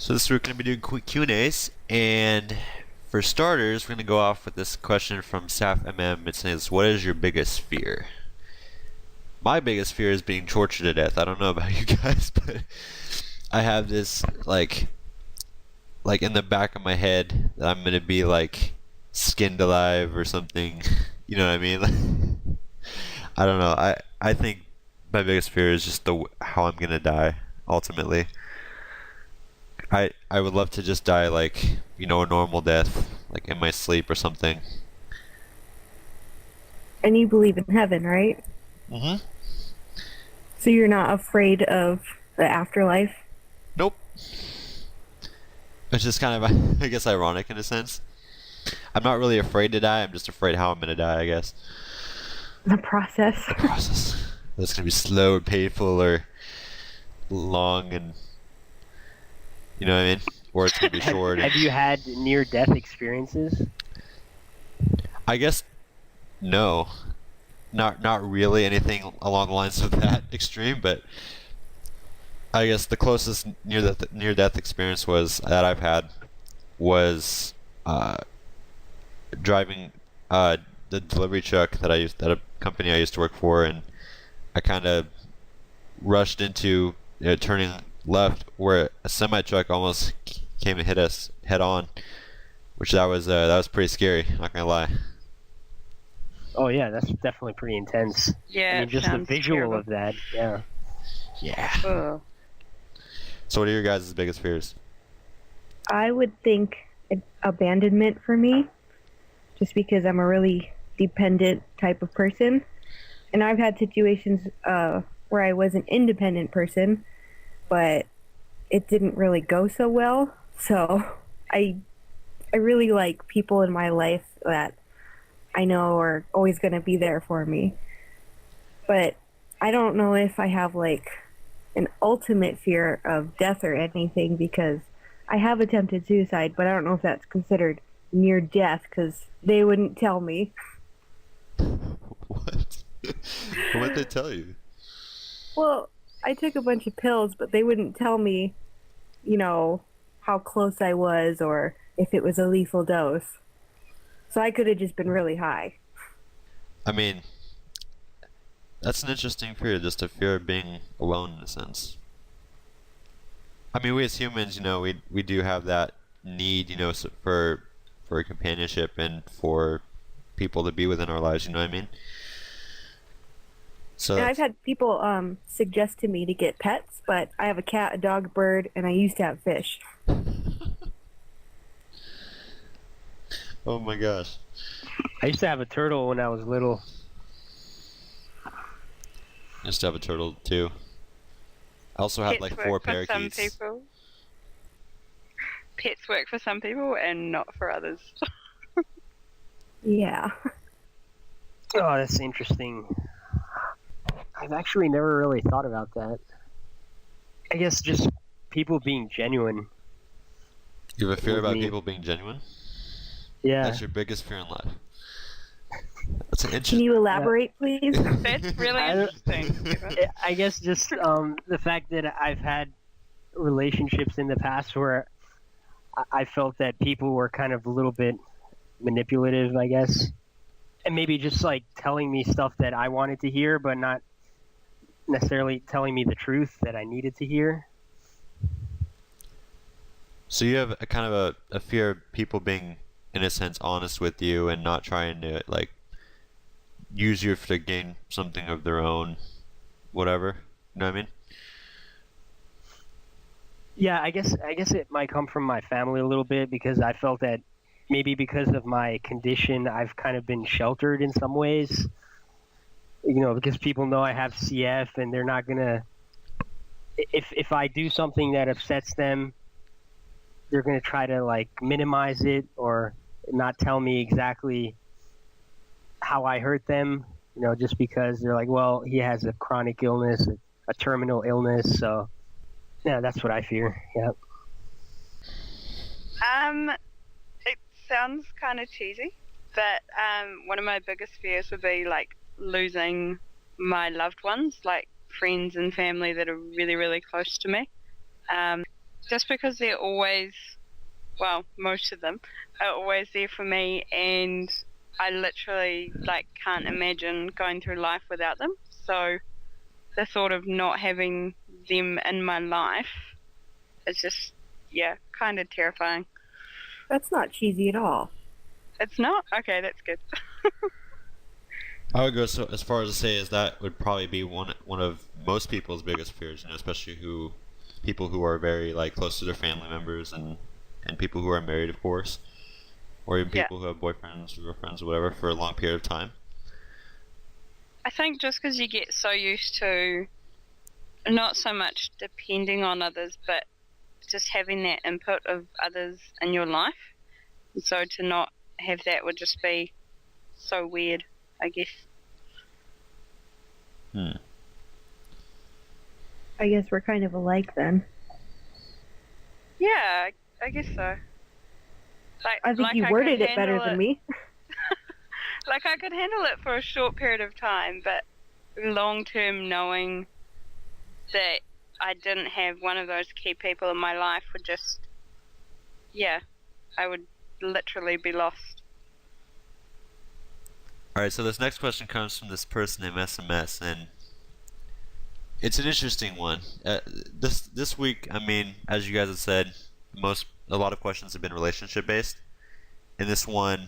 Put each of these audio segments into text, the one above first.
So this week we're going to be doing quick Q&As, and for starters, we're going to go off with this question from Saf MM. It says, "What is your biggest fear?" My biggest fear is being tortured to death. I don't know about you guys, but I have this like in the back of my head that I'm going to be like skinned alive or something. You know what I mean? I don't know. I think my biggest fear is just how I'm going to die ultimately. I would love to just die like, a normal death, like in my sleep or something. And you believe in heaven, right? Mm-hmm. So you're not afraid of the afterlife? Nope. Which is kind of, I guess, ironic in a sense. I'm not really afraid to die. I'm just afraid how I'm gonna die, I guess. The process? The process. It's gonna be slow or painful or long and, you know what I mean? Or it's gonna be short. Have you had near-death experiences? I guess no. Not really anything along the lines of that extreme, but I guess the closest near death experience I've had was driving the delivery truck that a company I used to work for, and I kind of rushed into turning left where a semi truck almost came and hit us head on, which that was pretty scary. Not gonna lie. Oh yeah, that's definitely pretty intense. Yeah, I mean, it just the sounds visual terrible. of that. Yeah. Yeah. Ugh. So what are your guys' biggest fears? I would think abandonment for me, just because I'm a really dependent type of person. And I've had situations where I was an independent person, but it didn't really go so well. So I really like people in my life that I know are always going to be there for me. But I don't know if I have like an ultimate fear of death or anything, because I have attempted suicide, but I don't know if that's considered near death because they wouldn't tell me. What? What'd they tell you? Well, I took a bunch of pills, but they wouldn't tell me, how close I was or if it was a lethal dose. So I could have just been really high. I mean, that's an interesting fear, just a fear of being alone in a sense. I mean, we as humans, we do have that need, for companionship and for people to be within our lives. You know what I mean? So And I've had people suggest to me to get pets, but I have a cat, a dog, a bird, and I used to have fish. oh my gosh. I used to have a turtle when I was little. I used to have a turtle too. I also had Pets like work 4 for some parakeets. people. Pets work for some people and not for others. Yeah. Oh, that's interesting. I've actually never really thought about that. I guess just people being genuine. You have a fear With about me. people being genuine? Yeah. That's your biggest fear in life. That's an Can interesting. you elaborate, please? That's really I don't- interesting. I guess just the fact that I've had relationships in the past where I felt that people were kind of a little bit manipulative, I guess. And maybe just like telling me stuff that I wanted to hear, but not necessarily telling me the truth that I needed to hear. So you have a kind of a fear of people being, in a sense, honest with you and not trying to like use you to gain something of their own, whatever. You know what I mean? Yeah, I guess it might come from my family a little bit because I felt that maybe because of my condition, I've kind of been sheltered in some ways. Because people know I have CF and they're not gonna. If I do something that upsets them, they're gonna try to like minimize it or not tell me exactly how I hurt them. Just because they're like, well, he has a chronic illness, a terminal illness, so. Yeah, that's what I fear. Yeah. It sounds kind of cheesy, but one of my biggest fears would be like losing my loved ones, like friends and family that are really, really close to me. just because they're always, well, most of them are always there for me, and I literally like can't imagine going through life without them. So the thought of not having them in my life is just, yeah, kind of terrifying. That's not cheesy at all. It's not? Okay, that's good. I would go so as far as to say is that would probably be one of most people's biggest fears, especially people who are very like close to their family members and people who are married, of course, or even people who have boyfriends or girlfriends or whatever for a long period of time. I think just because you get so used to not so much depending on others, but just having that input of others in your life. And so to not have that would just be so weird, I guess. I guess we're kind of alike then. Yeah, I guess so. I think you worded it better than me. Like I could handle it for a short period of time, but long term knowing that I didn't have one of those key people in my life would just, yeah, I would literally be lost. Alright, so this next question comes from this person named SMS, and it's an interesting one. This week, I mean, as you guys have said, a lot of questions have been relationship based. In this one,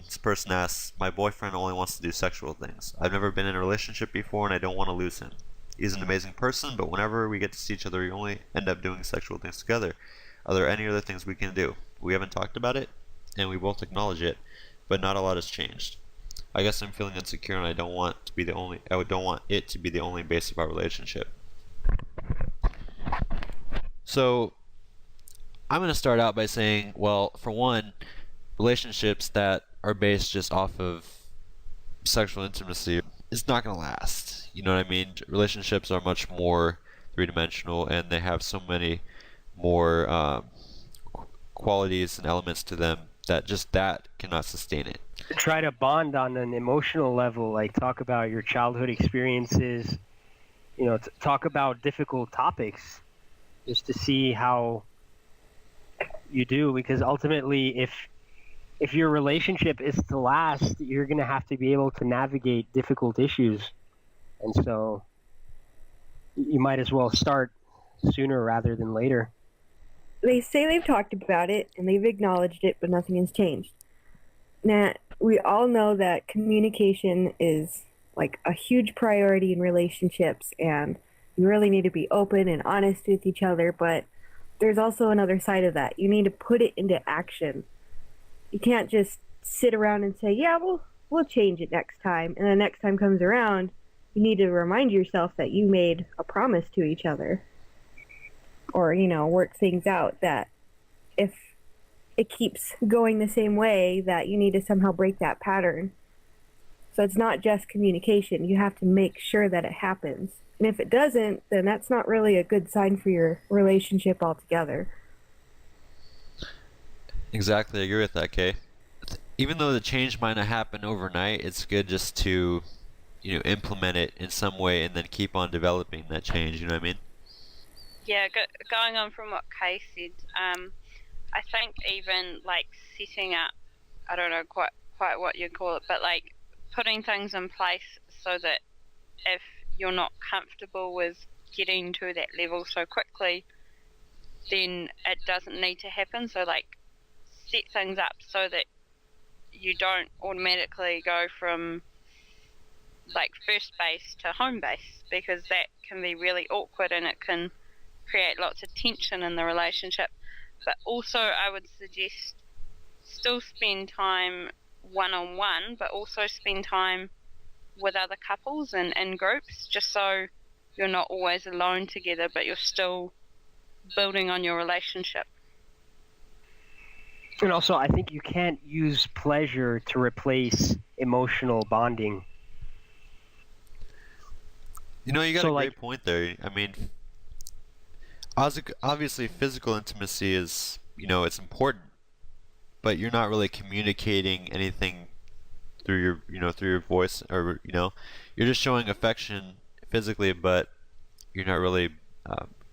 this person asks, "My boyfriend only wants to do sexual things. I've never been in a relationship before, and I don't want to lose him. He's an amazing person, but whenever we get to see each other, we only end up doing sexual things together. Are there any other things we can do? We haven't talked about it, and we both acknowledge it, but not a lot has changed. I guess I'm feeling insecure, and I don't want it to be the only base of our relationship." So, I'm going to start out by saying, well, for one, relationships that are based just off of sexual intimacy is not going to last. You know what I mean? Relationships are much more three-dimensional, and they have so many more qualities and elements to them that cannot sustain it. Try to bond on an emotional level, like talk about your childhood experiences, talk about difficult topics, just to see how you do. Because ultimately, if your relationship is to last, you're going to have to be able to navigate difficult issues. And so you might as well start sooner rather than later. They say they've talked about it and they've acknowledged it, but nothing has changed. Now, we all know that communication is like a huge priority in relationships, and you really need to be open and honest with each other, but there's also another side of that. You need to put it into action. You can't just sit around and say, yeah, we'll change it next time, and the next time comes around, you need to remind yourself that you made a promise to each other. Or, work things out, that if it keeps going the same way, that you need to somehow break that pattern. So it's not just communication. You have to make sure that it happens. And if it doesn't, then that's not really a good sign for your relationship altogether. Exactly, I agree with that, Kay. Even though the change might not happen overnight, it's good just to, implement it in some way and then keep on developing that change, you know what I mean? Yeah, going on from what Kay said, I think even like setting up, I don't know quite what you call it, but like putting things in place so that if you're not comfortable with getting to that level so quickly, then it doesn't need to happen. So like set things up so that you don't automatically go from like first base to home base, because that can be really awkward and it can create lots of tension in the relationship. But also I would suggest still spend time one-on-one, but also spend time with other couples and in groups, just so you're not always alone together, but you're still building on your relationship. And also, I think you can't use pleasure to replace emotional bonding. You got a great point there. I mean, obviously physical intimacy is, it's important, but you're not really communicating anything through your voice, or you're just showing affection physically, but you're not really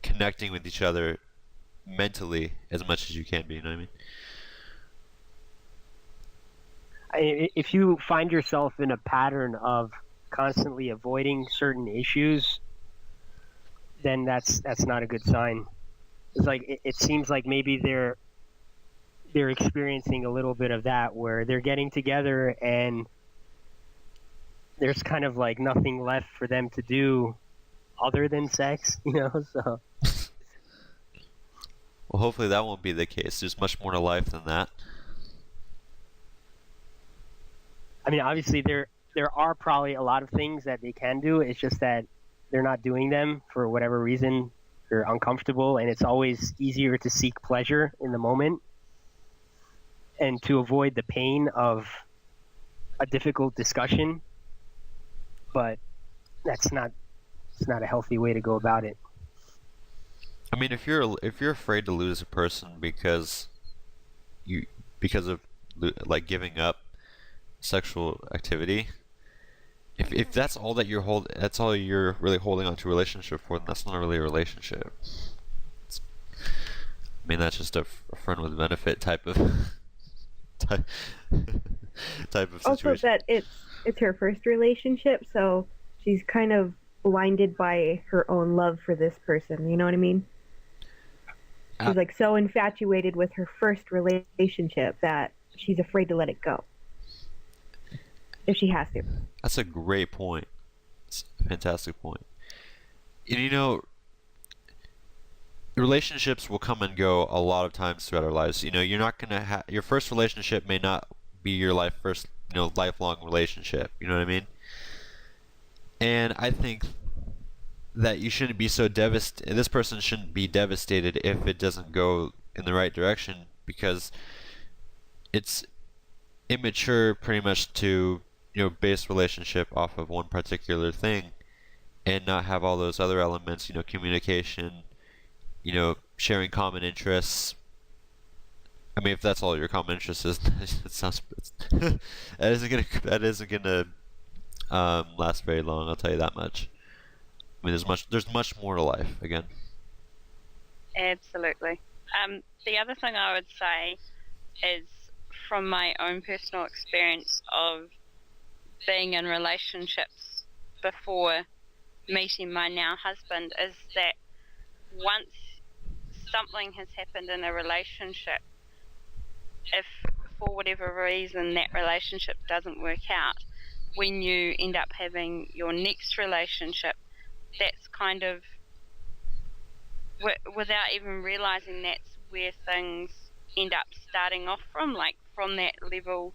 connecting with each other mentally as much as you can be. You know what I mean? If you find yourself in a pattern of constantly avoiding certain issues, then that's not a good sign. It's like it seems like maybe they're experiencing a little bit of that, where they're getting together and there's kind of like nothing left for them to do other than sex, you know. So Well, hopefully that won't be the case. There's much more to life than that. I mean, obviously there are probably a lot of things that they can do. It's just that they're not doing them for whatever reason. They're uncomfortable, and it's always easier to seek pleasure in the moment and to avoid the pain of a difficult discussion. But it's not a healthy way to go about it. I mean, if you're afraid to lose a person because of like giving up sexual activity, if that's all that that's all you're really holding on to a relationship for, then that's not really a relationship. I mean, that's just a friend with benefit type of type of situation. Also, that it's her first relationship, so she's kind of blinded by her own love for this person. You know what I mean? She's like so infatuated with her first relationship that she's afraid to let it go. If she has to. That's a great point. It's a fantastic point. And you know, relationships will come and go a lot of times throughout our lives. You know, you're not gonna your first relationship may not be your lifelong relationship. You know what I mean? And I think that you shouldn't be so devastated. This person shouldn't be devastated if it doesn't go in the right direction, because it's immature pretty much to base relationship off of one particular thing and not have all those other elements, communication, sharing common interests. I mean, if that's all your common interest is, it sounds that isn't gonna last very long. I'll tell you that much. I mean, there's much more to life. Again. Absolutely. The other thing I would say is, from my own personal experience of being in relationships before meeting my now husband, is that once something has happened in a relationship, if for whatever reason that relationship doesn't work out, when you end up having your next relationship, that's kind of, without even realizing, that's where things end up starting off from, like from that level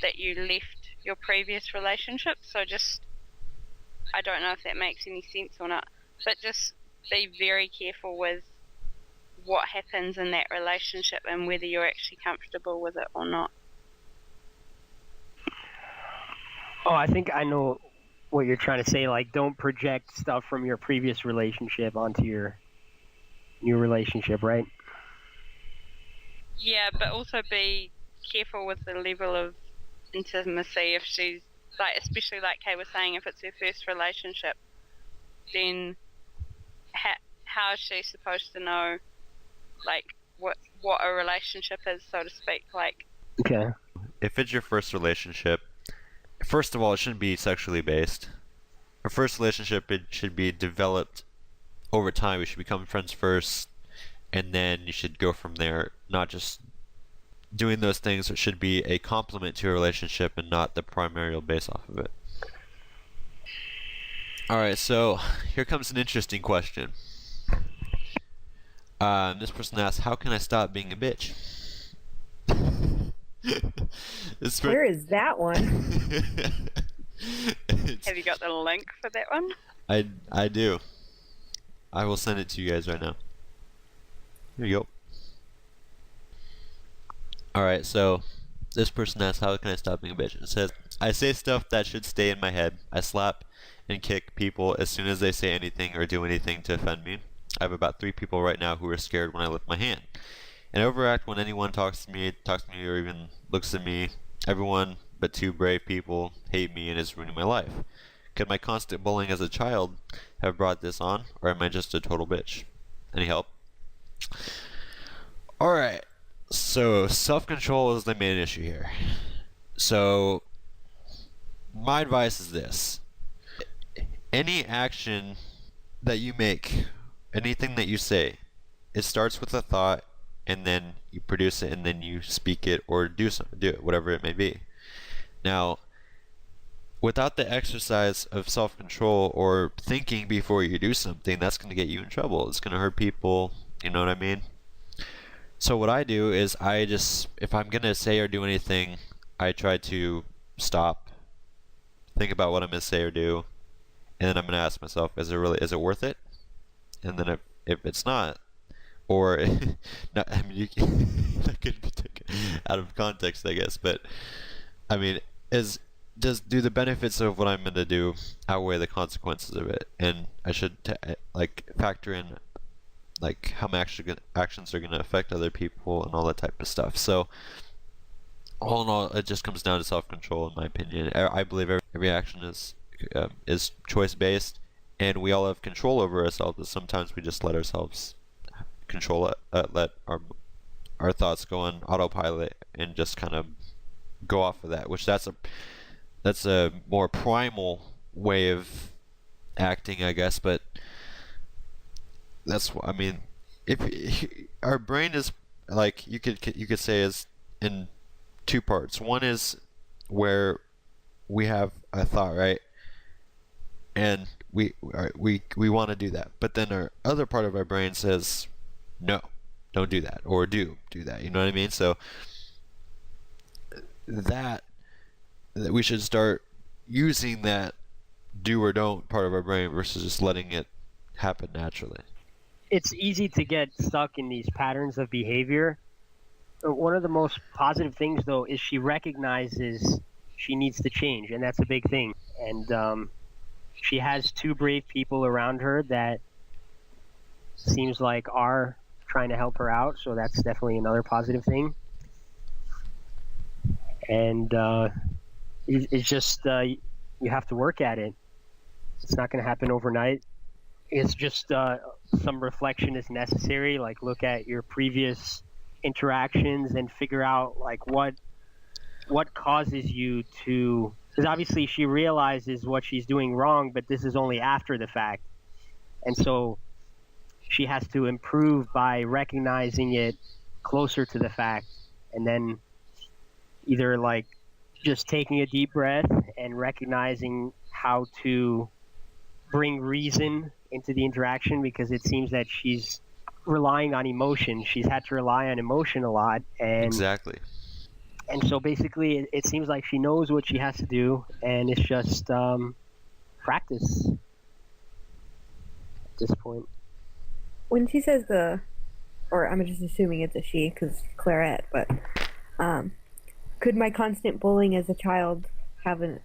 that you left your previous relationship. So just, I don't know if that makes any sense or not, but just be very careful with what happens in that relationship and whether you're actually comfortable with it or not. Oh, I think I know what you're trying to say. Like, don't project stuff from your previous relationship onto your new relationship, right? Yeah, but also be careful with the level of intimacy. If she's, like, especially like Kay was saying, if it's her first relationship, then how is she supposed to know, like, what a relationship is, so to speak? Like, okay. If it's your first relationship, first of all, it shouldn't be sexually based. Our first relationship, it should be developed over time. We should become friends first, and then you should go from there. Not just doing those things that should be a complement to a relationship and not the primary base off of it. Alright, so here comes an interesting question. This person asks, how can I stop being a bitch? Where is that one? have you got the link for that one? I do. I will send it to you guys right now. Here you go. Alright, so this person asks, how can I stop being a bitch? It says, I say stuff that should stay in my head. I slap and kick people as soon as they say anything or do anything to offend me. I have about 3 people right now who are scared when I lift my hand. And I overact when anyone talks to me or even looks at me. Everyone but 2 brave people hate me and it's ruining my life. Could my constant bullying as a child have brought this on, or am I just a total bitch? Any help? All right. So self-control is the main issue here. So my advice is this: any action that you make, anything that you say, it starts with a thought, and then you produce it, and then you speak it or do it, whatever it may be. Now, without the exercise of self-control or thinking before you do something, that's going to get you in trouble. It's going to hurt people. You know what I mean? So what I do is if I'm going to say or do anything, I try to stop, think about what I'm going to say or do, and then I'm going to ask myself, is it worth it? And then if it's not, or not, I mean, that could be taken out of context, I guess, but I mean, do the benefits of what I'm going to do outweigh the consequences of it? And I should factor in like how my actions are going to affect other people and all that type of stuff. So all in all, it just comes down to self-control, in my opinion. I believe every action is choice-based, and we all have control over ourselves, but sometimes we just let ourselves control it, let our thoughts go on autopilot and just kind of go off of that, which that's a more primal way of acting, I guess. But that's what I mean. If our brain is like, you could say, is in two parts. One is where we have a thought, right? And we want to do that, but then our other part of our brain says, no, don't do that, or do that. You know what I mean? So that we should start using that do or don't part of our brain versus just letting it happen naturally. It's easy to get stuck in these patterns of behavior. One of the most positive things, though, is she recognizes she needs to change, and that's a big thing. And she has two brave people around her that seems like are trying to help her out, so that's definitely another positive thing. And it's just you have to work at it. It's not going to happen overnight. It's just some reflection is necessary. Like, look at your previous interactions and figure out like what causes you to. Because obviously she realizes what she's doing wrong, but this is only after the fact, and so she has to improve by recognizing it closer to the fact, and then either like just taking a deep breath and recognizing how to bring reason into the interaction, because it seems that she's relying on emotion. She's had to rely on emotion a lot, and Exactly. And so basically it seems like she knows what she has to do, and it's just practice at this point. When she says or I'm just assuming it's a she because Clarette, but could my constant bullying as a child have an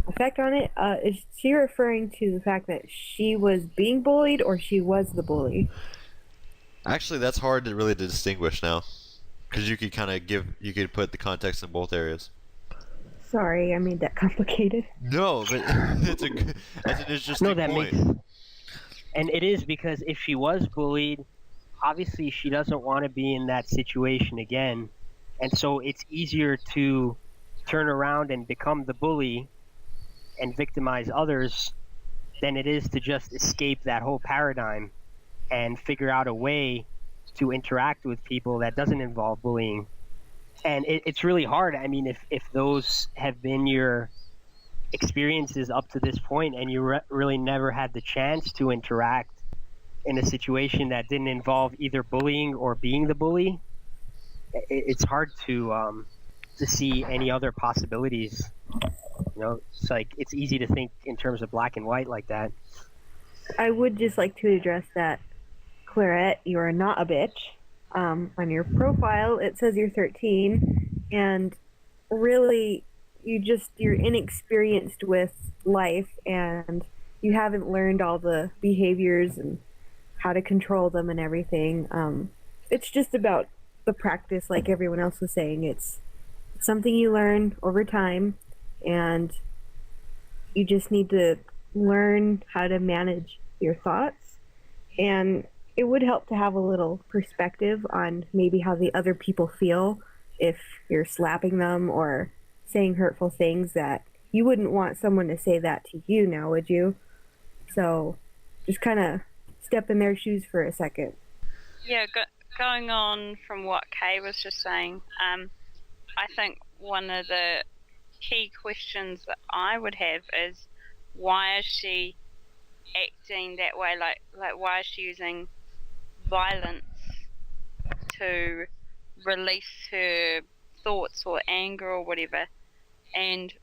effect on it? Is she referring to the fact that she was being bullied or she was the bully? Actually, that's hard to distinguish now, because you could put the context in both areas. Sorry, I made that complicated. No, but that's an interesting No, that point. and it is, because if she was bullied, obviously she doesn't want to be in that situation again, and so it's easier to turn around and become the bully and victimize others than it is to just escape that whole paradigm and figure out a way to interact with people that doesn't involve bullying. And it's really hard. I mean, if those have been your experiences up to this point and you really never had the chance to interact in a situation that didn't involve either bullying or being the bully, it's hard to see any other possibilities. You know, it's like it's easy to think in terms of black and white like that. I would just like to address that, Clarette, you are not a bitch. On your profile, it says you're 13, and really, you're inexperienced with life, and you haven't learned all the behaviors and how to control them and everything. It's just about the practice, like everyone else was saying. It's something you learn over time, and you just need to learn how to manage your thoughts. And it would help to have a little perspective on maybe how the other people feel if you're slapping them or saying hurtful things that you wouldn't want someone to say that to you now, would you? So just kind of step in their shoes for a second. Yeah, going on from what Kay was just saying, I think one of the key questions that I would have is, why is she acting that way? Like why is she using violence to release her thoughts or anger or whatever? And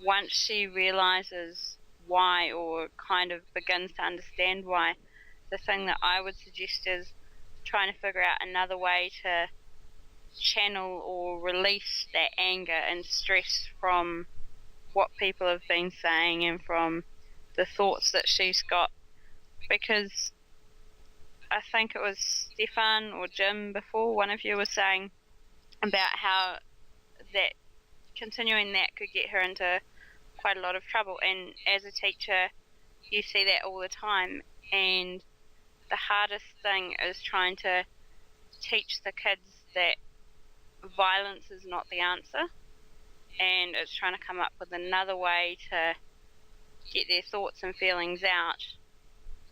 once she realizes why, or kind of begins to understand why, the thing that I would suggest is trying to figure out another way to channel or release that anger and stress from what people have been saying and from the thoughts that she's got. Because I think it was Stefan or Jim before, one of you was saying about how that continuing that could get her into quite a lot of trouble, and as a teacher you see that all the time, and the hardest thing is trying to teach the kids that violence is not the answer, and it's trying to come up with another way to get their thoughts and feelings out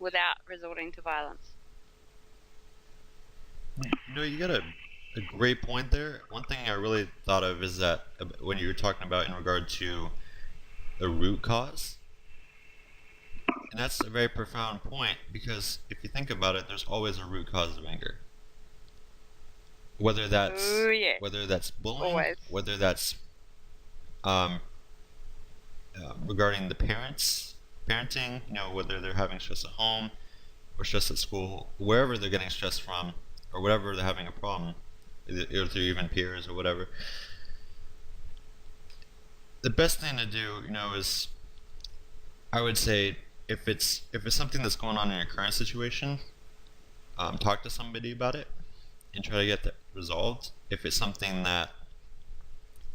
without resorting to violence. You know, you got a great point there. One thing I really thought of is that when you were talking about in regard to the root cause, and that's a very profound point, because if you think about it, there's always a root cause of anger. Whether that's bullying, Always. whether that's regarding the parenting, you know, whether they're having stress at home or stress at school, wherever they're getting stress from, or whatever they're having a problem, either through even peers or whatever. The best thing to do, you know, is, I would say, if it's something that's going on in your current situation, talk to somebody about it and try to get that resolved. If it's something that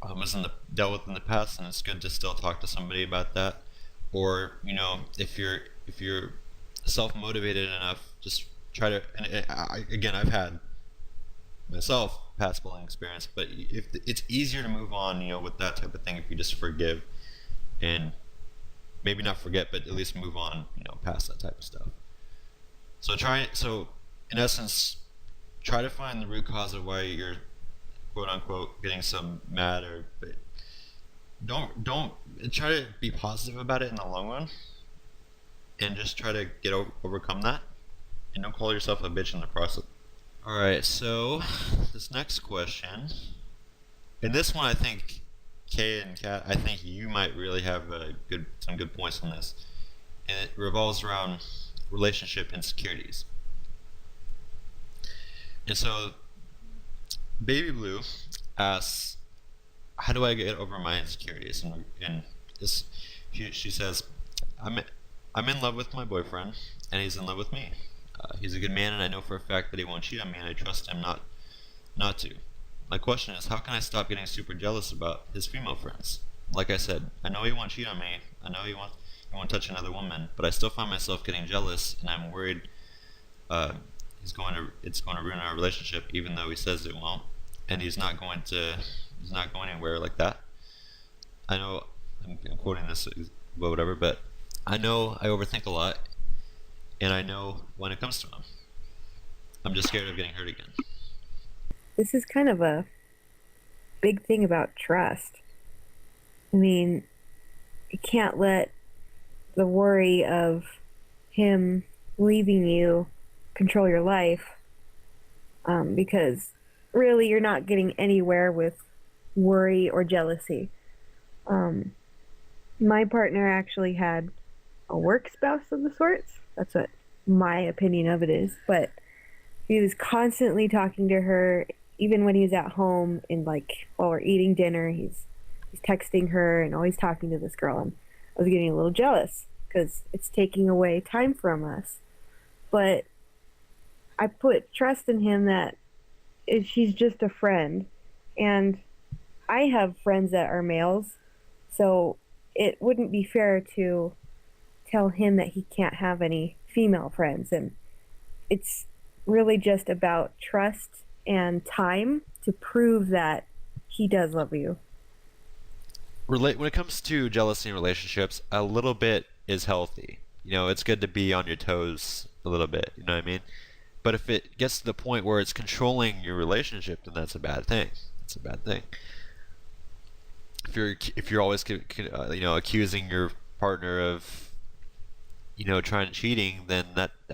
was dealt with in the past, then it's good to still talk to somebody about that. Or, you know, if you're self-motivated enough, just try to. And again, I've had myself past bullying experience, but if it's easier to move on, you know, with that type of thing, if you just forgive and maybe not forget, but at least move on, you know, past that type of stuff. So in essence, try to find the root cause of why you're quote unquote getting so mad, but don't try to be positive about it in the long run, and just try to overcome that, and don't call yourself a bitch in the process. Alright, so this next question, and this one I think Kay and Kat, I think you might really have some good points on this, and it revolves around relationship insecurities. And so Baby Blue asks, how do I get over my insecurities? And this, she says, I'm in love with my boyfriend, and he's in love with me. He's a good man, and I know for a fact that he won't cheat on me, and I trust him not to. My question is, how can I stop getting super jealous about his female friends? Like I said, I know he won't cheat on me. I know he won't touch another woman, but I still find myself getting jealous, and I'm worried it's going to ruin our relationship, even though he says it won't, and he's not going anywhere like that. I know I'm quoting this, whatever, but I know I overthink a lot, and I know when it comes to him, I'm just scared of getting hurt again. This is kind of a big thing about trust. I mean, you can't let the worry of him leaving you control your life, because really you're not getting anywhere with worry or jealousy. My partner actually had a work spouse of the sorts. That's what my opinion of it is. But he was constantly talking to her, even when he was at home, and like while we're eating dinner, he's texting her and always talking to this girl. And I was getting a little jealous because it's taking away time from us. But I put trust in him that she's just a friend, and I have friends that are males, so it wouldn't be fair to tell him that he can't have any female friends. And it's really just about trust and time to prove that he does love you. When it comes to jealousy in relationships, a little bit is healthy. You know, it's good to be on your toes a little bit. You know what I mean? But if it gets to the point where it's controlling your relationship, then that's a bad thing. It's a bad thing. If you're always accusing your partner of trying cheating, then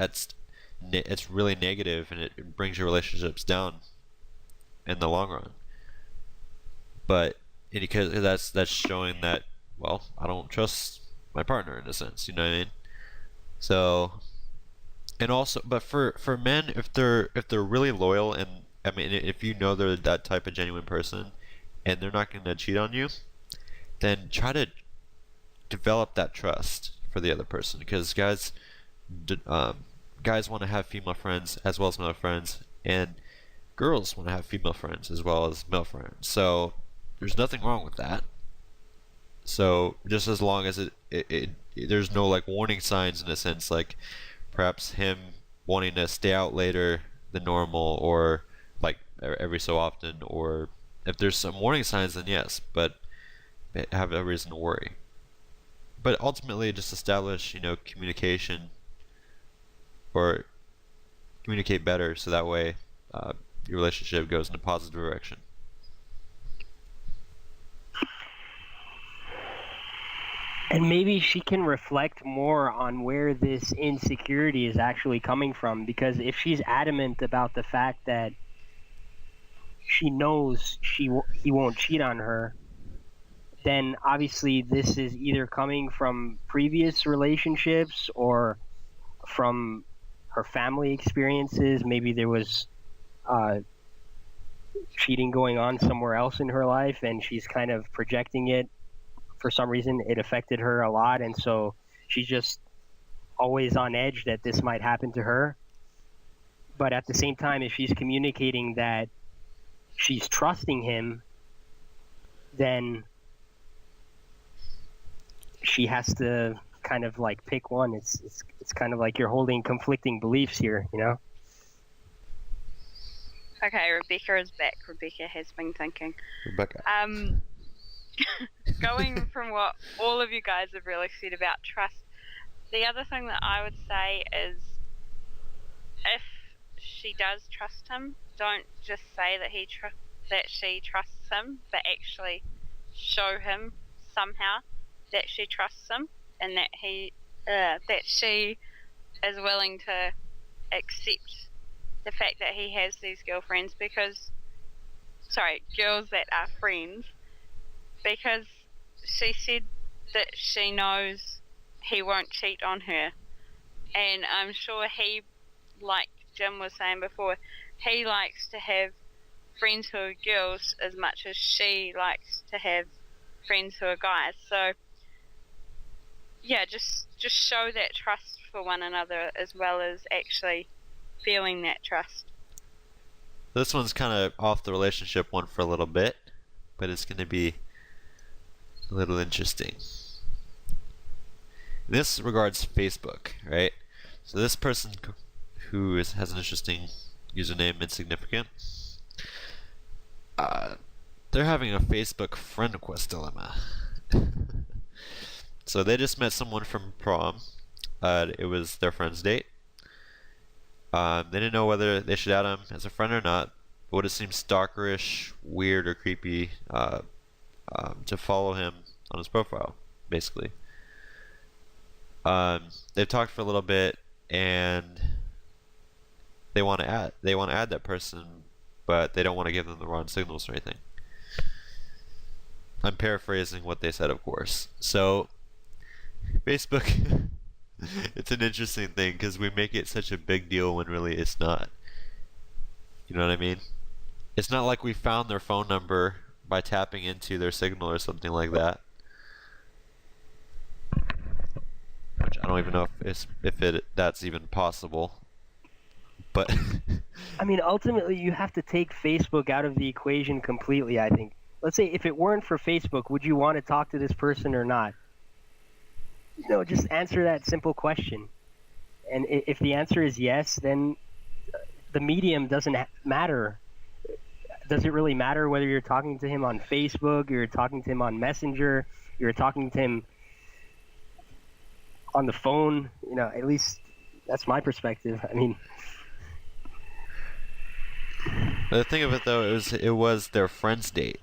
it's really negative, and it brings your relationships down in the long run. But because that's showing that, well, I don't trust my partner in a sense. You know what I mean? So, and also, but for men, if they're really loyal, and I mean, if you know they're that type of genuine person, and they're not going to cheat on you, then try to develop that trust for the other person, because guys want to have female friends as well as male friends, and girls want to have female friends as well as male friends. So there's nothing wrong with that. So just as long as there's no like warning signs in a sense, like perhaps him wanting to stay out later than normal, or like every so often, or if there's some warning signs, then yes, but have a reason to worry. But ultimately, just establish, communication, or communicate better, so that way your relationship goes in a positive direction. And maybe she can reflect more on where this insecurity is actually coming from, because if she's adamant about the fact that she knows he won't cheat on her, then obviously this is either coming from previous relationships or from her family experiences. Maybe there was cheating going on somewhere else in her life, and she's kind of projecting it. For some reason, it affected her a lot, and so she's just always on edge that this might happen to her. But at the same time, if she's communicating that she's trusting him, then she has to kind of like pick one. It's kind of like you're holding conflicting beliefs here, Okay, Rebecca is back. Rebecca has been thinking. Rebecca. Going from what all of you guys have really said about trust, the other thing that I would say is, if she does trust him, don't just say that she trusts him, but actually show him somehow that she trusts him, and that she is willing to accept the fact that he has these girls that are friends, because she said that she knows he won't cheat on her, and I'm sure he, like Jim was saying before, he likes to have friends who are girls as much as she likes to have friends who are guys. So yeah, just show that trust for one another, as well as actually feeling that trust. This one's kind of off the relationship one for a little bit, but it's going to be a little interesting. This regards Facebook, right? So this person who has an interesting username, Insignificant, they're having a Facebook friend request dilemma. So they just met someone from prom. It was their friend's date. They didn't know whether they should add him as a friend or not. But it seems stalkerish, weird, or creepy to follow him on his profile, basically. They've talked for a little bit, and they want to add that person, but they don't want to give them the wrong signals or anything. I'm paraphrasing what they said, of course. So Facebook, it's an interesting thing because we make it such a big deal when really it's not. You know what I mean? It's not like we found their phone number by tapping into their signal or something like that. Which I don't even know if that's even possible. But I mean, ultimately, you have to take Facebook out of the equation completely, I think. Let's say if it weren't for Facebook, would you want to talk to this person or not? Just answer that simple question. And if the answer is yes, then the medium doesn't matter. Does it really matter whether you're talking to him on Facebook, you're talking to him on Messenger, you're talking to him on the phone? You know, at least that's my perspective. I mean, The thing of it though, it was their friend's date.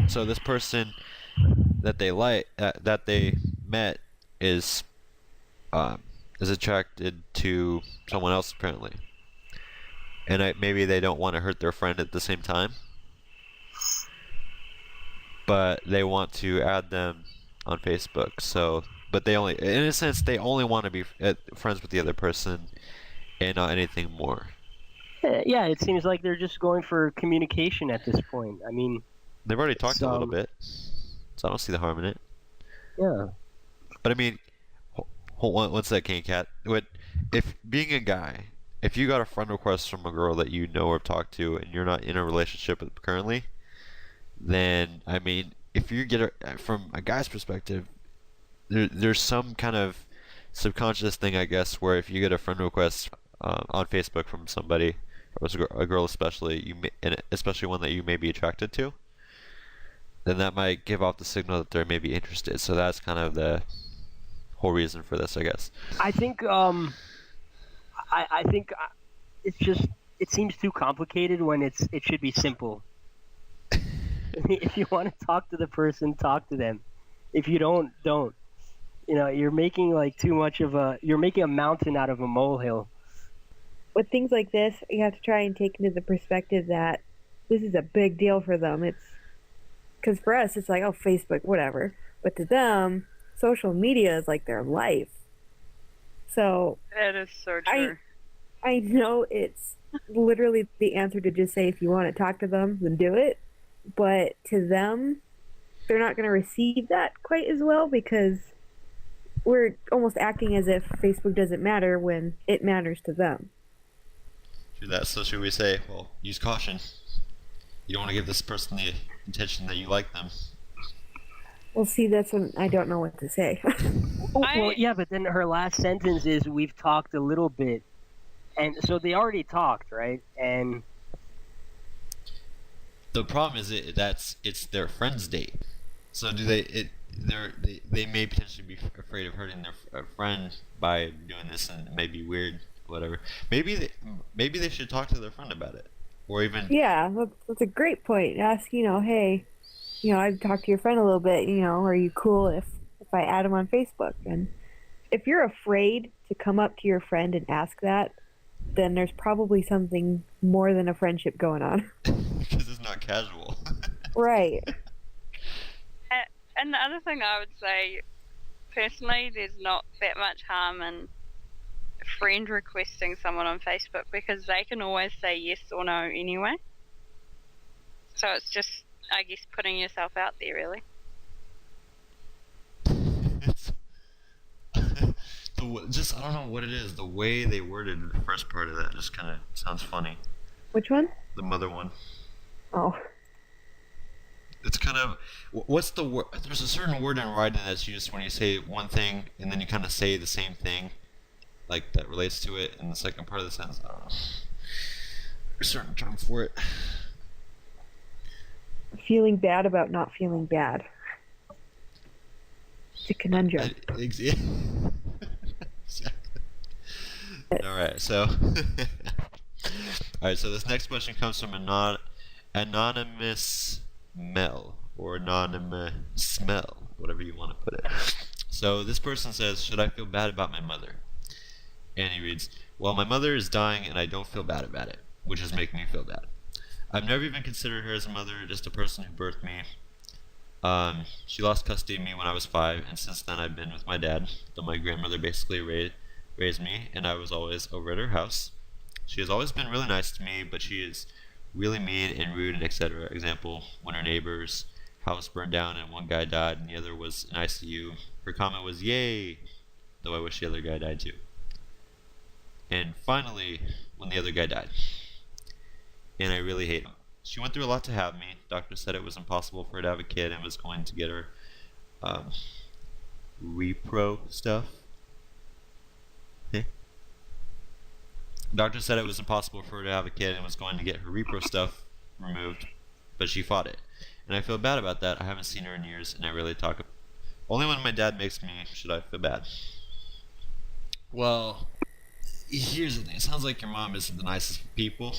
So this person that they met is attracted to someone else apparently, and maybe they don't want to hurt their friend at the same time, but they want to add them on Facebook. So, but they only, in a sense, they only want to be friends with the other person and not anything more. yeah, it seems like they're just going for communication at this point. I mean, They've already talked a little bit, so I don't see the harm in it. yeah. But I mean, hold on, one second, Kat. If being a guy, if you got a friend request from a girl that you know or have talked to, and you're not in a relationship with currently, then I mean, if you get from a guy's perspective, there's some kind of subconscious thing, I guess, where if you get a friend request on Facebook from somebody, or a girl especially, and especially one that you may be attracted to, then that might give off the signal that they're maybe interested. So that's kind of the whole reason for this, I guess. I think I think it's just, it seems too complicated when it should be simple. If you want to talk to the person, talk to them. If you don't. You know, you're making like you're making a mountain out of a molehill. With things like this, you have to try and take into the perspective that this is a big deal for them. It's because for us, it's like, oh, Facebook, whatever. But to them, social media is like their life. So That is so true. I know it's literally the answer to just say, if you want to talk to them, then do it. But to them, they're not going to receive that quite as well, because we're almost acting as if Facebook doesn't matter when it matters to them. True that. So should we say, well, use caution. You don't want to give this person the intention that you like them. Well, see, that's when I don't know what to say. Well, yeah, but then her last sentence is, "We've talked a little bit," and so they already talked, right? And The problem is it's their friend's date. So do they may potentially be afraid of hurting their friend by doing this, and it may be weird, whatever. Maybe they should talk to their friend about it, or even Yeah, that's a great point. Ask, hey, I've talked to your friend a little bit, are you cool if I add him on Facebook? And if you're afraid to come up to your friend and ask that, then there's probably something more than a friendship going on. because it's not casual. Right. And the other thing I would say, personally, there's not that much harm in friend requesting someone on Facebook, because they can always say yes or no anyway. So it's just, I guess, putting yourself out there, really. It's just, I don't know what it is. The way they worded the first part of that just kind of sounds funny. Which one? The mother one. Oh. It's kind of, what's the word? There's a certain word in writing that's used when you say one thing and then you kind of say the same thing, like that relates to it in the second part of the sentence. I don't know. There's a certain term for it. Feeling bad about not feeling bad. It's a conundrum. Exactly. Alright, so alright, so this next question comes from anonymous Mel, or anonymous smell, whatever you want to put it. So this person says, should I feel bad about my mother? And he reads, well, my mother is dying and I don't feel bad about it, which is making me feel bad. I've never even considered her as a mother, just a person who birthed me. She lost custody of me when I was 5, and since then I've been with my dad, though my grandmother basically raised me, and I was always over at her house. She has always been really nice to me, but she is really mean and rude and etc. Example, when her neighbor's house burned down and one guy died and the other was in ICU, her comment was, yay, though I wish the other guy died too. And finally, when the other guy died, and I really hate him. She went through a lot to have me. Doctor said it was impossible for her to have a kid and was going to get her repro stuff. Doctor said it was impossible for her to have a kid and was going to get her repro stuff removed, but she fought it. And I feel bad about that. I haven't seen her in years, and I really talk. Only when my dad makes me should I feel bad. Well, here's the thing. It sounds like your mom isn't the nicest of people.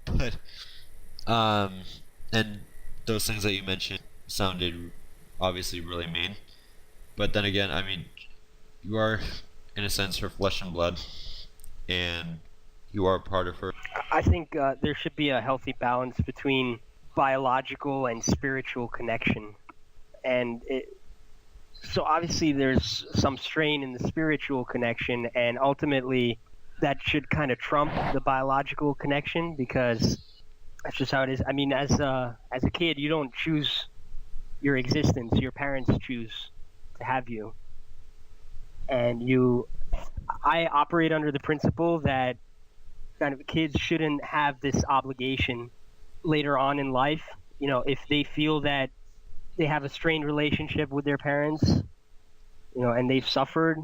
But, and those things that you mentioned sounded obviously really mean. But then again, I mean, you are, in a sense, her flesh and blood, and you are a part of her. I think there should be a healthy balance between biological and spiritual connection. And so obviously there's some strain in the spiritual connection, and ultimately that should kind of trump the biological connection, because that's just how it is. I mean, as a kid, you don't choose your existence. Your parents choose to have you. And I operate under the principle that kind of kids shouldn't have this obligation later on in life. You know, if they feel that they have a strained relationship with their parents, you know, and they've suffered,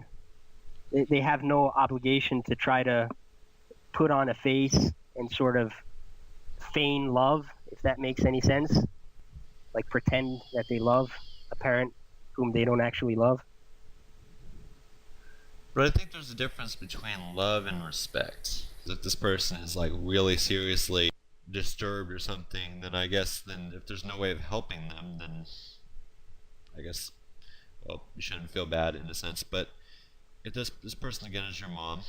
they have no obligation to try to put on a face and sort of feign love, if that makes any sense. Like pretend that they love a parent whom they don't actually love. But I think there's a difference between love and respect. If this person is like really seriously disturbed or something, then I guess if there's no way of helping them, then I guess, well, you shouldn't feel bad in a sense. But if this person again is your mom,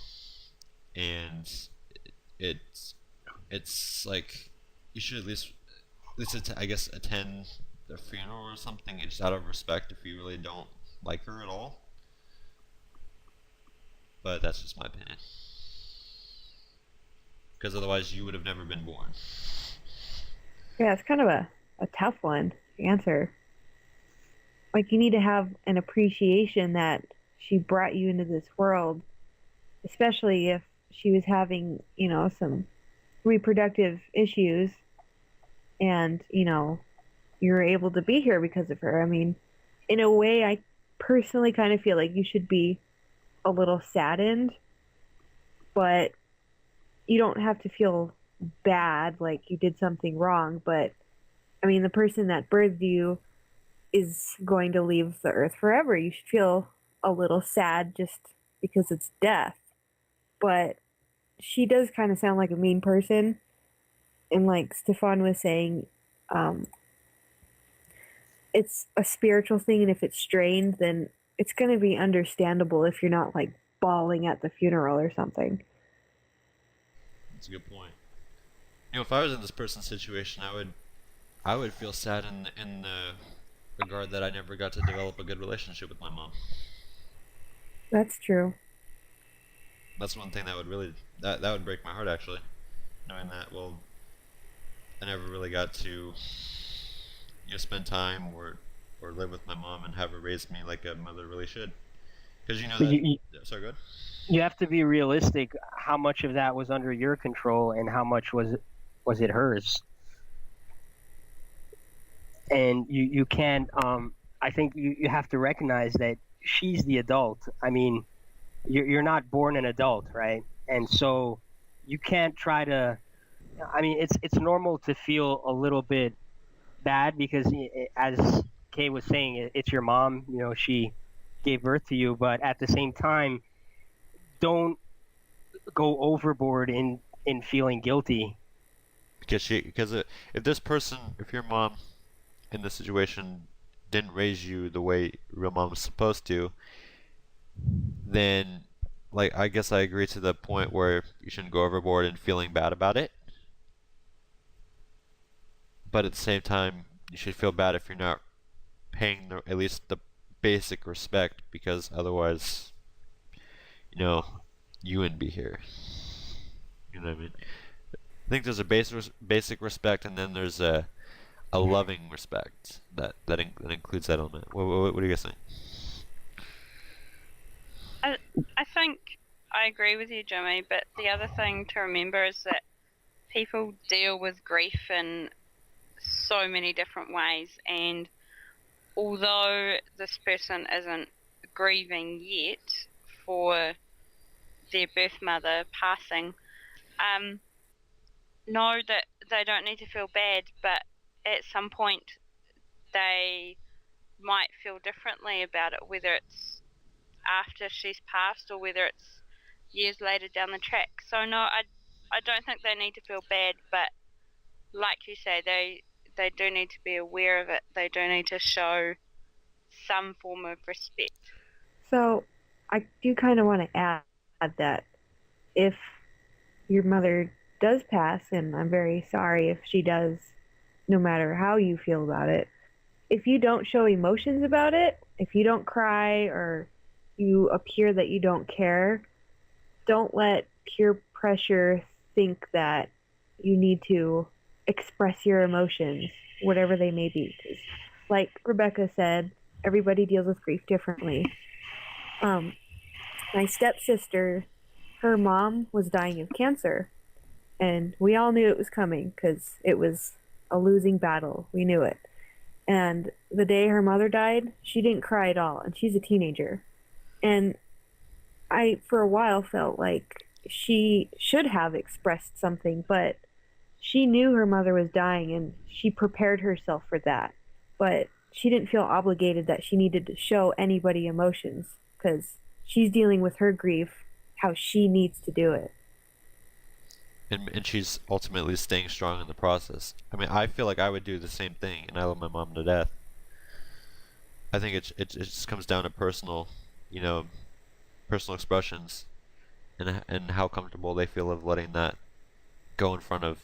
and it's like you should at least I guess attend their funeral or something, just out of respect if you really don't like her at all. But that's just my opinion. Because otherwise you would have never been born. Yeah, it's kind of a tough one to answer. Like, you need to have an appreciation that she brought you into this world, especially if she was having, you know, some reproductive issues, and, you know, you're able to be here because of her. I mean, in a way, I personally kind of feel like you should be a little saddened, but you don't have to feel bad like you did something wrong. But I mean, the person that birthed you is going to leave the earth forever. You should feel a little sad just because it's death. But she does kind of sound like a mean person, and like Stefan was saying, it's a spiritual thing, and if it's strained, then it's going to be understandable if you're not like bawling at the funeral or something. That's a good point. You know, if I was in this person's situation, I would feel sad in the regard that I never got to develop a good relationship with my mom. That's true. That's one thing that would really that would break my heart, actually, knowing that, well, I never really got to, you know, spend time or live with my mom and have her raise me like a mother really should. Because you know that. Sorry, go ahead. You have to be realistic. How much of that was under your control, and how much was it hers? And you can't. I think you have to recognize that she's the adult. I mean, you're not born an adult, right? And so you can't try to. I mean, it's normal to feel a little bit bad because, as Kay was saying, it's your mom. You know, she gave birth to you, but at the same time, don't go overboard in feeling guilty. Because if your mom in this situation didn't raise you the way real mom was supposed to, then, like, I guess I agree to the point where you shouldn't go overboard in feeling bad about it. But at the same time, you should feel bad if you're not paying at least the basic respect, because otherwise, you know, you wouldn't be here. You know what I mean? I think there's a basic respect, and then there's a loving respect that includes that element. What do you guys think? I think I agree with you, Jimmy, but the other thing to remember is that people deal with grief in so many different ways, and although this person isn't grieving yet for their birth mother passing, know that they don't need to feel bad, but at some point they might feel differently about it, whether it's after she's passed or whether it's years later down the track. So no, I don't think they need to feel bad, but like you say, they do need to be aware of it. They do need to show some form of respect. So I do kind of want to add that if your mother does pass, and I'm very sorry if she does, no matter how you feel about it, if you don't show emotions about it, if you don't cry or you appear that you don't care, don't let peer pressure think that you need to express your emotions, whatever they may be. 'Cause like Rebecca said, everybody deals with grief differently. My stepsister, her mom was dying of cancer, and we all knew it was coming because it was a losing battle. We knew it. And the day her mother died, she didn't cry at all, and she's a teenager. And I, for a while, felt like she should have expressed something, but she knew her mother was dying, and she prepared herself for that. But she didn't feel obligated that she needed to show anybody emotions, because she's dealing with her grief how she needs to do it. And she's ultimately staying strong in the process. I mean, I feel like I would do the same thing, and I love my mom to death. I think it just comes down to personal, personal expressions, and how comfortable they feel of letting that go in front of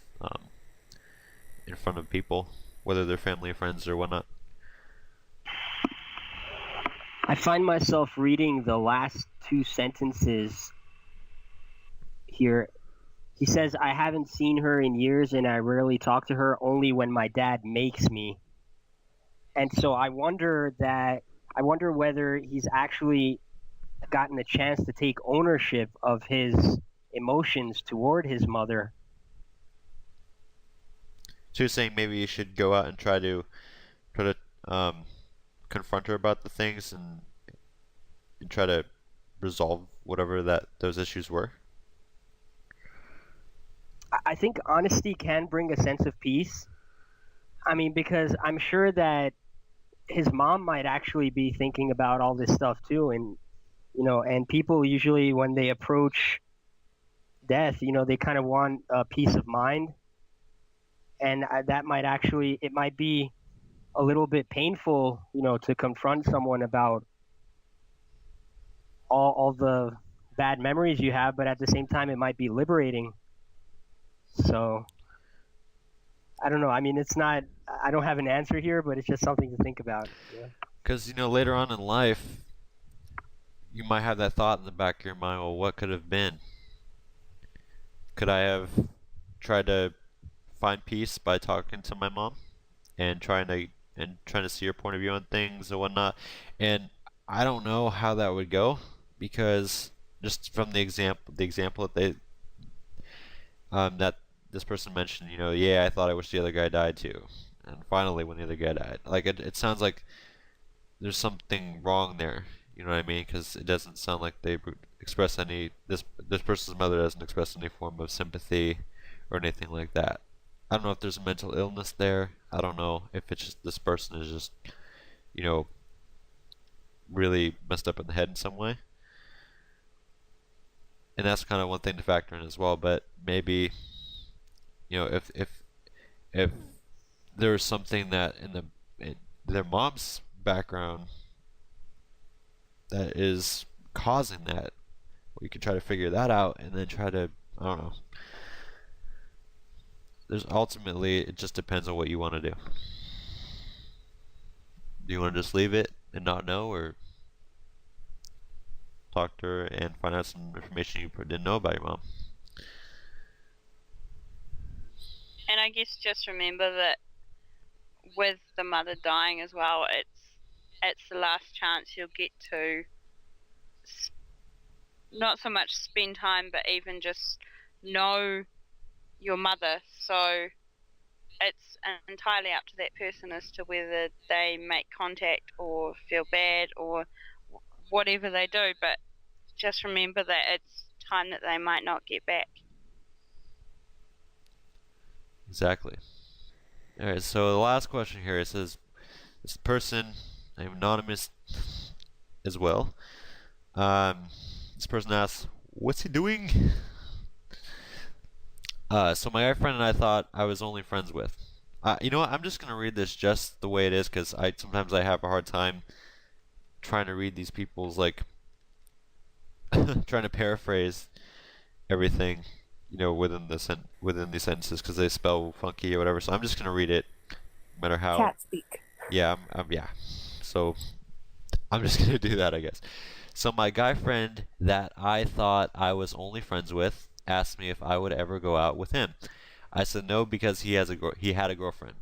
people, whether they're family or friends or whatnot. I find myself reading the last two sentences here. He says, I haven't seen her in years and I rarely talk to her, only when my dad makes me. And so I wonder whether he's actually gotten the chance to take ownership of his emotions toward his mother. So you're saying maybe you should go out and try to confront her about the things and try to resolve whatever those issues were? I think honesty can bring a sense of peace. I mean, because I'm sure that his mom might actually be thinking about all this stuff too. And, and people usually, when they approach death, they kind of want a peace of mind. And that it might be a little bit painful, to confront someone about all the bad memories you have, but at the same time, it might be liberating. So, I don't know. I mean, I don't have an answer here, but it's just something to think about. Because, later on in life, you might have that thought in the back of your mind, well, what could have been? Could I have tried to find peace by talking to my mom and trying to see her point of view on things and whatnot? And I don't know how that would go, because just from the example that this person mentioned, I thought I wish the other guy died too. And finally, when the other guy died, like it sounds like there's something wrong there. You know what I mean? Because it doesn't sound like they express this person's mother doesn't express any form of sympathy or anything like that. I don't know if there's a mental illness there. I don't know if it's just this person is just, really messed up in the head in some way. And that's kind of one thing to factor in as well. But maybe, if there's something that in their mom's background that is causing that, we could try to figure that out and then try to, I don't know. Ultimately, it just depends on what you want to do. Do you want to just leave it and not know, or talk to her and find out some information you didn't know about your mom? And I guess just remember that with the mother dying as well, it's the last chance you'll get to not so much spend time, but even just know your mother. So it's entirely up to that person as to whether they make contact or feel bad or whatever they do. But just remember that it's time that they might not get back. Exactly. All right. So the last question here, it says this person named Anonymous as well. This person asks, "What's he doing?" So my guy friend and I thought I was only friends with. You know what? I'm just gonna read this just the way it is because sometimes I have a hard time trying to read these people's like trying to paraphrase everything, within within these sentences because they spell funky or whatever. So I'm just gonna read it, no matter how. Cat speak. Yeah, yeah. So I'm just gonna do that, I guess. So my guy friend that I thought I was only friends with asked me if I would ever go out with him. I said no because he had a girlfriend.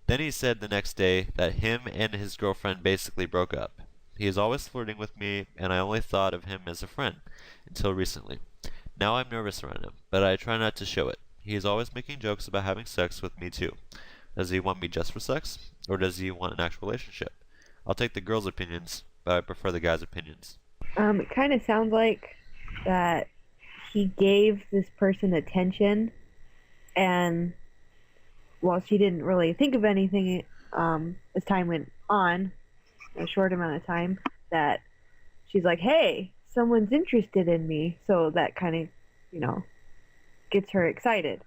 Then he said the next day that him and his girlfriend basically broke up. He is always flirting with me, and I only thought of him as a friend until recently. Now I'm nervous around him, but I try not to show it. He is always making jokes about having sex with me too. Does he want me just for sex, or does he want an actual relationship? I'll take the girls' opinions, but I prefer the guys' opinions. It kind of sounds like that he gave this person attention, and while she didn't really think of anything as time went on, a short amount of time, that she's like, hey, someone's interested in me, so that kind of, gets her excited.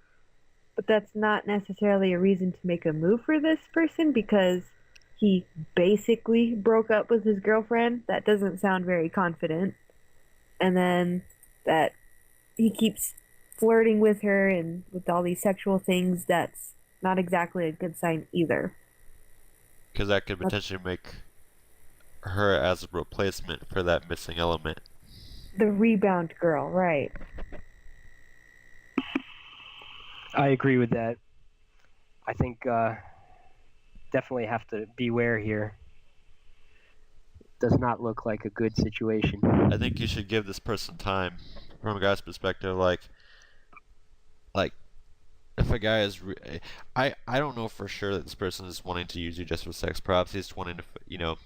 But that's not necessarily a reason to make a move for this person because he basically broke up with his girlfriend. That doesn't sound very confident. And then that he keeps flirting with her and with all these sexual things, that's not exactly a good sign either. Because that could potentially make her as a replacement for that missing element. The rebound girl, right. I agree with that. I think definitely have to beware here. Does not look like a good situation. I think you should give this person time. From a guy's perspective, like if a guy is, I don't know for sure that this person is wanting to use you just for sex. Perhaps he's wanting to,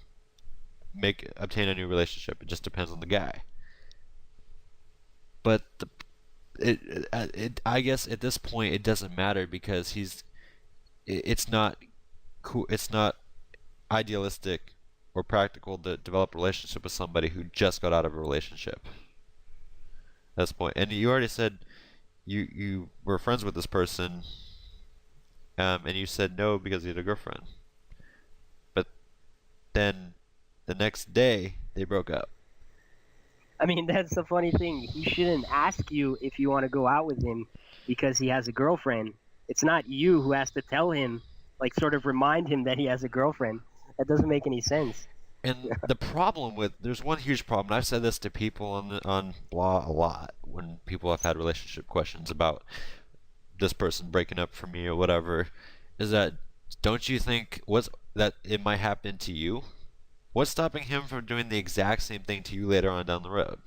obtain a new relationship. It just depends on the guy. But I guess at this point it doesn't matter because it's not cool. It's not idealistic or practical to develop a relationship with somebody who just got out of a relationship. At this point, and you already said you were friends with this person, and you said no because you had a girlfriend. But then the next day they broke up. I mean, that's the funny thing. He shouldn't ask you if you want to go out with him because he has a girlfriend. It's not you who has to tell him, sort of remind him that he has a girlfriend. That doesn't make any sense. And the problem there's one huge problem. And I've said this to people on Blah a lot when people have had relationship questions about this person breaking up for me or whatever, is that don't you think that it might happen to you? What's stopping him from doing the exact same thing to you later on down the road?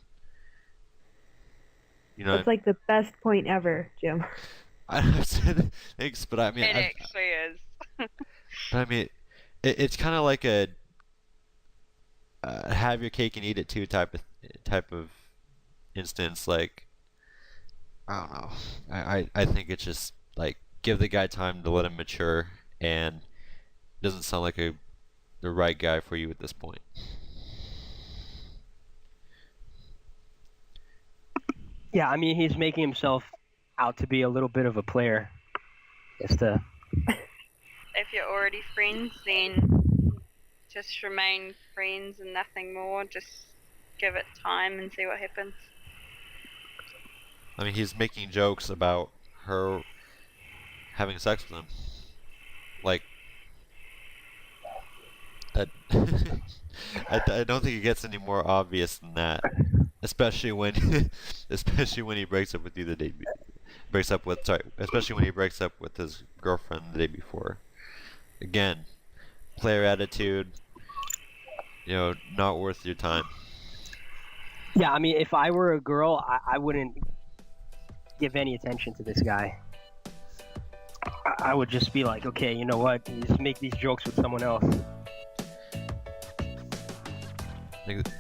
It's like the best point ever, Jim. I've said thanks, but I mean, It actually is. But I mean, it's kind of like a have your cake and eat it too type of instance. Like, I don't know. I think it's just like give the guy time to let him mature, and it doesn't sound like the right guy for you at this point. Yeah, I mean, he's making himself out to be a little bit of a player. If you're already friends, then just remain friends and nothing more. Just give it time and see what happens. I mean, he's making jokes about her having sex with him. Like, that I don't think it gets any more obvious than that. Especially when he breaks up with you the day especially when he breaks up with his girlfriend the day before. Again, player attitude, not worth your time. Yeah, I mean, if I were a girl, I wouldn't give any attention to this guy. I would just be like, okay, you know what? Just make these jokes with someone else.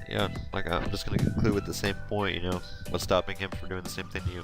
Yeah, like I'm just gonna conclude with the same point. You know, what's stopping him from doing the same thing to you?